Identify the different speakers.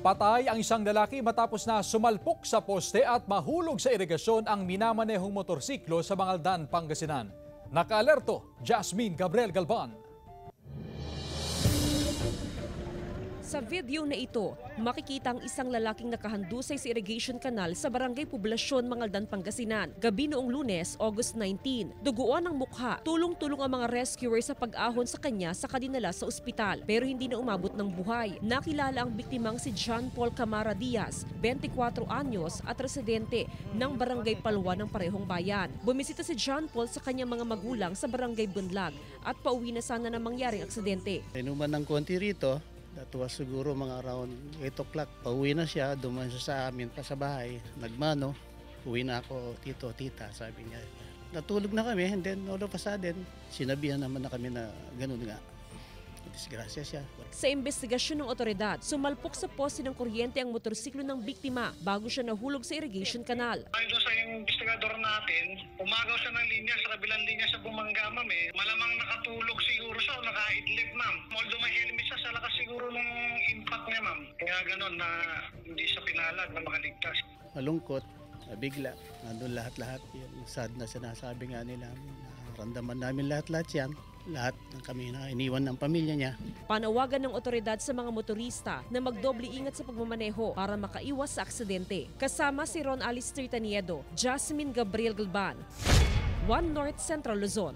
Speaker 1: Patay ang isang lalaki matapos na sumalpok sa poste at mahulog sa irigasyon ang minamanehong motorsiklo sa Mangaldan, Pangasinan. Nakaalerto, Jasmine Gabriel Galban.
Speaker 2: Sa video na ito, makikita ang isang lalaking nakahandusay sa irrigation canal sa Barangay Poblasyon, Mangaldan, Pangasinan. Gabi noong Lunes, August 19. Duguan ang mukha. Tulong-tulong ang mga rescuers sa pag-ahon sa kanya sa kadinala sa ospital. Pero hindi na umabot ng buhay. Nakilala ang biktimang si John Paul Camara Diaz, 24 anyos at residente ng Barangay Palwa ng parehong bayan. Bumisita si John Paul sa kanyang mga magulang sa Barangay Bunlag at pauwi na sana na mangyaring aksidente.
Speaker 3: Inuman ng konti rito. That was siguro mga around 8 o'clock. Pauwi na siya, dumaan siya sa amin pa sa bahay. Nagmano, uwi na ako, tito, tita, sabi niya. Natulog na kami and then all of a sudden, sinabihan naman na kami na ganun nga. Disgrasya siya.
Speaker 2: Sa investigasyon ng otoridad, sumalpok sa poste ng kuryente ang motorsiklo ng biktima bago siya nahulog sa irrigation canal.
Speaker 4: Ayon sa investigador natin, umagaw siya ng linya sa kabilang linya sa Bumanga, ma'am. Malamang nakatulog siguro siya o nakaidlip, ma'am. Although may helmet siya, sa lakas siguro ng impact niya, ma'am. Kaya gano'n na hindi siya pinalag na makaligtas.
Speaker 3: Malungkot, bigla. Nandun lahat-lahat. Yung sad na sinasabi nga nila. Naramdaman namin lahat-lahat yan. Lahat ng kami na iniwan ng pamilya niya.
Speaker 2: Panawagan ng otoridad sa mga motorista na magdoble ingat sa pagmamaneho para makaiwas sa aksidente. Kasama si Ron Alistair Taniedo, Jasmine Gabriel Galban, One North Central Luzon.